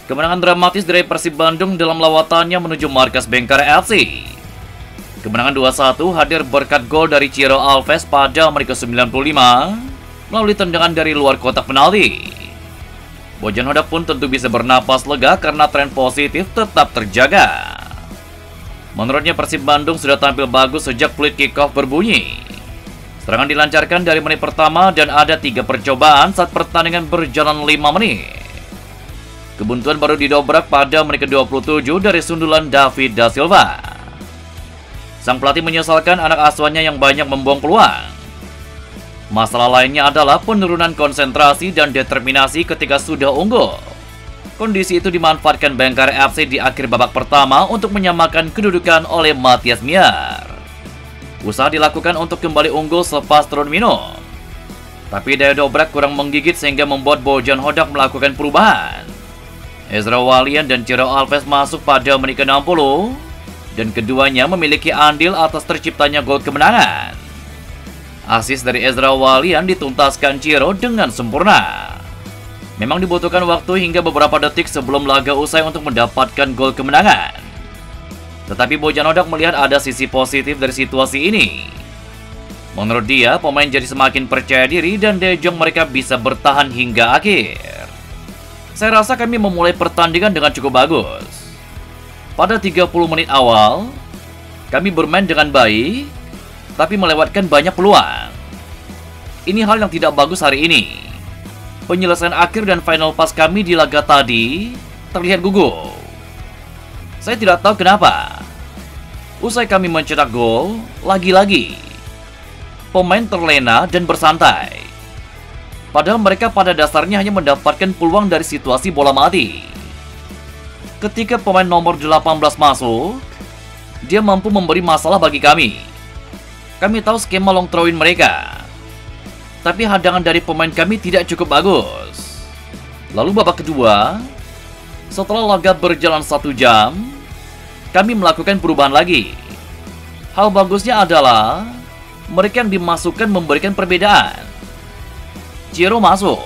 Kemenangan dramatis dari Persib Bandung dalam lawatannya menuju markas Bayangkara FC. Kemenangan 2-1 hadir berkat gol dari Ciro Alves pada menit ke-95 melalui tendangan dari luar kotak penalti. Bojan Hodak pun tentu bisa bernapas lega karena tren positif tetap terjaga. Menurutnya Persib Bandung sudah tampil bagus sejak peluit kick-off berbunyi. Serangan dilancarkan dari menit pertama dan ada 3 percobaan saat pertandingan berjalan 5 menit. Kebuntuan baru didobrak pada menit ke-27 dari sundulan David da Silva. Sang pelatih menyesalkan anak asuhannya yang banyak membuang peluang. Masalah lainnya adalah penurunan konsentrasi dan determinasi ketika sudah unggul. Kondisi itu dimanfaatkan Bayangkara FC di akhir babak pertama untuk menyamakan kedudukan oleh Matias Miar. Usaha dilakukan untuk kembali unggul selepas turun minum. Tapi daya dobrak kurang menggigit sehingga membuat Bojan Hodak melakukan perubahan. Ezra Walian dan Ciro Alves masuk pada menit ke-60 dan keduanya memiliki andil atas terciptanya gol kemenangan. Asis dari Ezra Walian dituntaskan Ciro dengan sempurna. Memang dibutuhkan waktu hingga beberapa detik sebelum laga usai untuk mendapatkan gol kemenangan. Tetapi Bojan Hodak melihat ada sisi positif dari situasi ini. Menurut dia, pemain jadi semakin percaya diri dan daya juang mereka bisa bertahan hingga akhir. Saya rasa kami memulai pertandingan dengan cukup bagus. Pada 30 menit awal, kami bermain dengan baik, tapi melewatkan banyak peluang. Ini hal yang tidak bagus hari ini. Penyelesaian akhir dan final pass kami di laga tadi terlihat gugup. Saya tidak tahu kenapa. Usai kami mencetak gol, lagi-lagi pemain terlena dan bersantai. Padahal mereka pada dasarnya hanya mendapatkan peluang dari situasi bola mati. Ketika pemain nomor 18 masuk, dia mampu memberi masalah bagi kami. Kami tahu skema long throw-in mereka. Tapi hadangan dari pemain kami tidak cukup bagus. Lalu babak kedua, setelah laga berjalan 1 jam, kami melakukan perubahan lagi. Hal bagusnya adalah mereka yang dimasukkan memberikan perbedaan. Ciro masuk.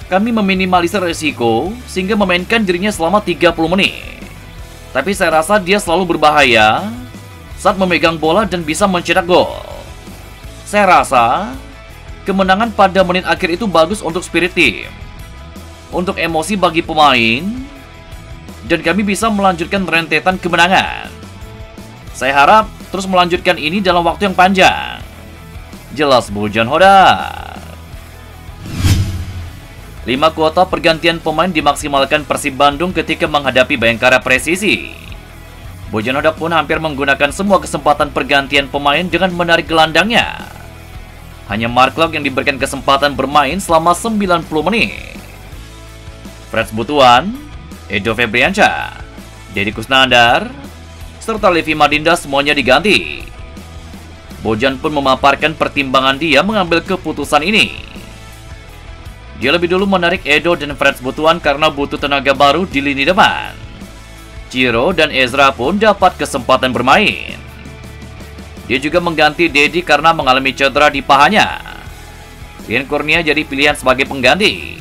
Kami meminimalisir risiko sehingga memainkan dirinya selama 30 menit. Tapi saya rasa dia selalu berbahaya saat memegang bola dan bisa mencetak gol. Saya rasa kemenangan pada menit akhir itu bagus untuk spirit tim, untuk emosi bagi pemain, dan kami bisa melanjutkan rentetan kemenangan. Saya harap terus melanjutkan ini dalam waktu yang panjang. Jelas Bojan Hodak. 5 kuota pergantian pemain dimaksimalkan Persib Bandung ketika menghadapi Bayangkara Presisi. Bojan Hodak pun hampir menggunakan semua kesempatan pergantian pemain dengan menarik gelandangnya. Hanya Mark Klok yang diberikan kesempatan bermain selama 90 menit. Freds Butuan, Edo Febriansyah, Deddy Kusnandar, serta Levi Madinda semuanya diganti. Bojan pun memaparkan pertimbangan dia mengambil keputusan ini. Dia lebih dulu menarik Edo dan Freds Butuan karena butuh tenaga baru di lini depan. Ciro dan Ezra pun dapat kesempatan bermain. Dia juga mengganti Deddy karena mengalami cedera di pahanya. Rian Kurnia jadi pilihan sebagai pengganti.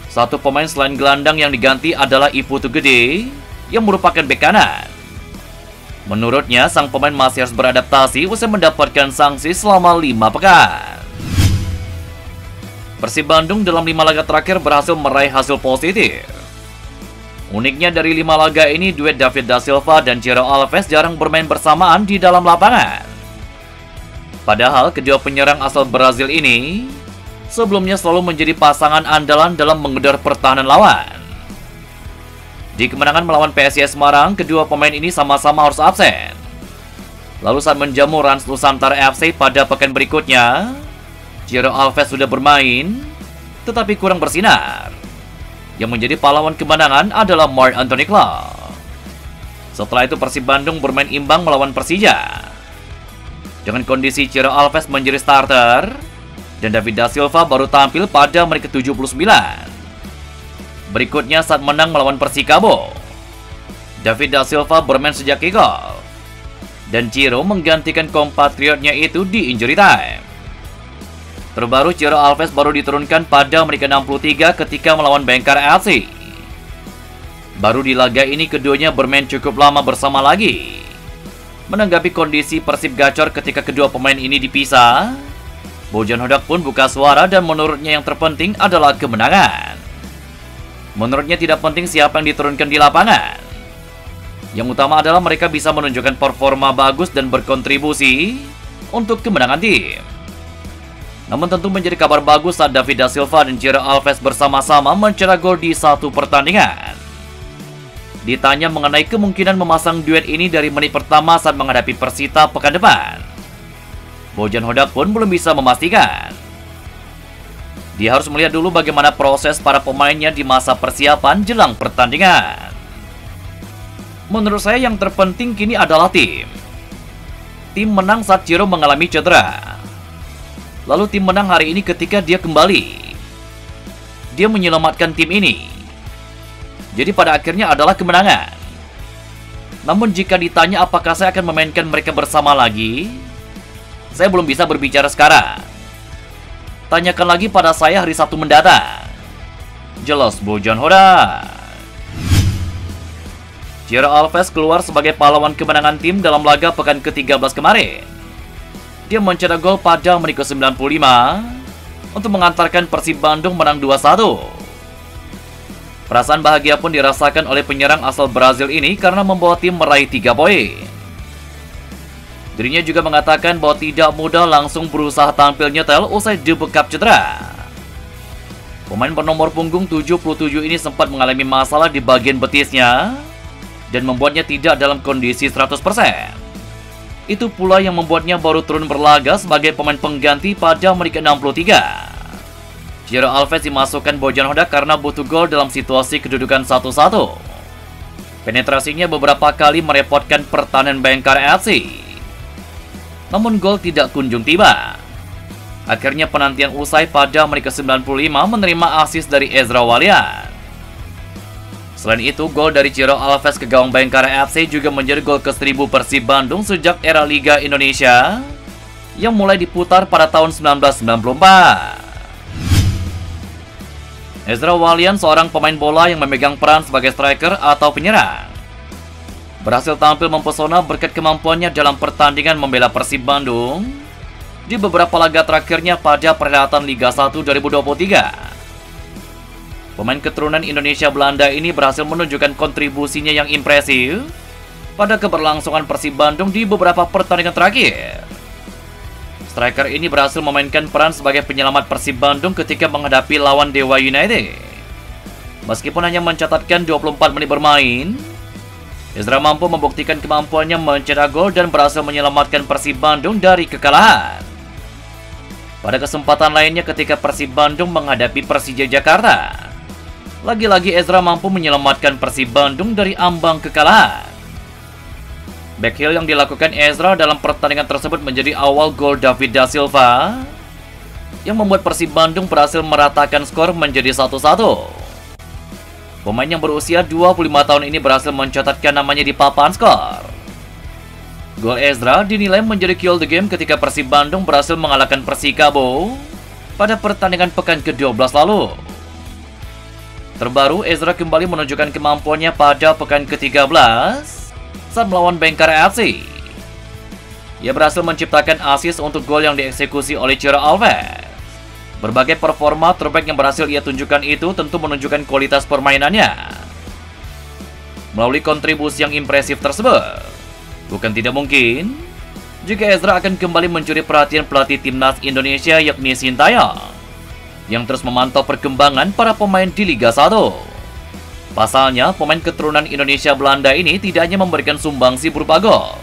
Satu pemain selain gelandang yang diganti adalah Iputu Gede yang merupakan bek kanan. Menurutnya, sang pemain masih harus beradaptasi usai mendapatkan sanksi selama 5 pekan. Persib Bandung dalam 5 laga terakhir berhasil meraih hasil positif. Uniknya dari 5 laga ini, duet David da Silva dan Ciro Alves jarang bermain bersamaan di dalam lapangan. Padahal kedua penyerang asal Brazil ini sebelumnya selalu menjadi pasangan andalan dalam mengejar pertahanan lawan. Di kemenangan melawan PSIS Semarang, kedua pemain ini sama-sama harus absen. Lalu saat menjamu Rans Nusantara FC pada pekan berikutnya, Ciro Alves sudah bermain, tetapi kurang bersinar. Yang menjadi pahlawan kemenangan adalah Marc Anthony Kalas. Setelah itu Persib Bandung bermain imbang melawan Persija. Dengan kondisi Ciro Alves menjadi starter, dan David da Silva baru tampil pada menit ke-79. Berikutnya saat menang melawan Persikabo, David da Silva bermain sejak kick-off, dan Ciro menggantikan kompatriotnya itu di injury time. Terbaru Ciro Alves baru diturunkan pada menit ke-63 ketika melawan Bayangkara FC. Baru di laga ini keduanya bermain cukup lama bersama lagi. Menanggapi kondisi Persib gacor ketika kedua pemain ini dipisah, Bojan Hodak pun buka suara dan menurutnya yang terpenting adalah kemenangan. Menurutnya tidak penting siapa yang diturunkan di lapangan. Yang utama adalah mereka bisa menunjukkan performa bagus dan berkontribusi untuk kemenangan tim. Namun tentu menjadi kabar bagus saat David da Silva dan Ciro Alves bersama-sama mencetak gol di satu pertandingan. Ditanya mengenai kemungkinan memasang duet ini dari menit pertama saat menghadapi Persita pekan depan, Bojan Hodak pun belum bisa memastikan. Dia harus melihat dulu bagaimana proses para pemainnya di masa persiapan jelang pertandingan. Menurut saya yang terpenting kini adalah tim. Tim menang saat Ciro mengalami cedera. Lalu tim menang hari ini ketika dia kembali. Dia menyelamatkan tim ini. Jadi pada akhirnya adalah kemenangan. Namun jika ditanya apakah saya akan memainkan mereka bersama lagi, saya belum bisa berbicara sekarang. Tanyakan lagi pada saya hari Sabtu mendatang. Jelas Bojan Hodak. Ciro Alves keluar sebagai pahlawan kemenangan tim dalam laga pekan ke-13 kemarin. Dia mencetak gol pada menit ke-95 untuk mengantarkan Persib Bandung menang 2-1. Perasaan bahagia pun dirasakan oleh penyerang asal Brazil ini karena membawa tim meraih 3 poin. Dirinya juga mengatakan bahwa tidak mudah langsung berusaha tampil nyetel usai dibekap cedera. Pemain bernomor punggung 77 ini sempat mengalami masalah di bagian betisnya dan membuatnya tidak dalam kondisi 100%. Itu pula yang membuatnya baru turun berlaga sebagai pemain pengganti pada menit ke-63. Ciro Alves dimasukkan Bojan Hodak karena butuh gol dalam situasi kedudukan 1-1. Penetrasinya beberapa kali merepotkan pertahanan Bayangkara FC. Namun gol tidak kunjung tiba. Akhirnya penantian usai pada menit ke-95 menerima assist dari Ezra Walian. Selain itu, gol dari Ciro Alves ke gawang Bayangkara FC juga menjadi gol ke-1000 Persib Bandung sejak era Liga Indonesia yang mulai diputar pada tahun 1994. Ezra Walian, seorang pemain bola yang memegang peran sebagai striker atau penyerang, berhasil tampil mempesona berkat kemampuannya dalam pertandingan membela Persib Bandung di beberapa laga terakhirnya pada perhelatan Liga 1 2023. Pemain keturunan Indonesia Belanda ini berhasil menunjukkan kontribusinya yang impresif pada keberlangsungan Persib Bandung di beberapa pertandingan terakhir. Striker ini berhasil memainkan peran sebagai penyelamat Persib Bandung ketika menghadapi lawan Dewa United. Meskipun hanya mencatatkan 24 menit bermain, Ezra mampu membuktikan kemampuannya mencetak gol dan berhasil menyelamatkan Persib Bandung dari kekalahan. Pada kesempatan lainnya ketika Persib Bandung menghadapi Persija Jakarta, lagi-lagi Ezra mampu menyelamatkan Persib Bandung dari ambang kekalahan. Backheel yang dilakukan Ezra dalam pertandingan tersebut menjadi awal gol David da Silva yang membuat Persib Bandung berhasil meratakan skor menjadi 1-1. Pemain yang berusia 25 tahun ini berhasil mencatatkan namanya di papan skor. Gol Ezra dinilai menjadi kill the game ketika Persib Bandung berhasil mengalahkan Persikabo pada pertandingan pekan ke-12 lalu. Terbaru, Ezra kembali menunjukkan kemampuannya pada pekan ke-13 saat melawan Bayangkara FC. Ia berhasil menciptakan assist untuk gol yang dieksekusi oleh Ciro Alves. Berbagai performa terbaik yang berhasil ia tunjukkan itu tentu menunjukkan kualitas permainannya. Melalui kontribusi yang impresif tersebut, bukan tidak mungkin jika Ezra akan kembali mencuri perhatian pelatih timnas Indonesia yakni Sintayong, yang terus memantau perkembangan para pemain di Liga 1. Pasalnya, pemain keturunan Indonesia Belanda ini tidak hanya memberikan sumbangsi berupa gol,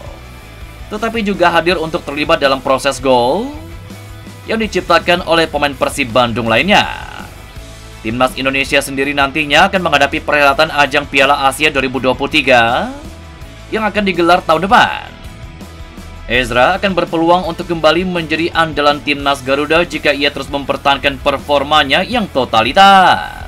tetapi juga hadir untuk terlibat dalam proses gol yang diciptakan oleh pemain Persib Bandung lainnya. Timnas Indonesia sendiri nantinya akan menghadapi perhelatan ajang Piala Asia 2023 yang akan digelar tahun depan. Ezra akan berpeluang untuk kembali menjadi andalan timnas Garuda jika ia terus mempertahankan performanya yang totalitas.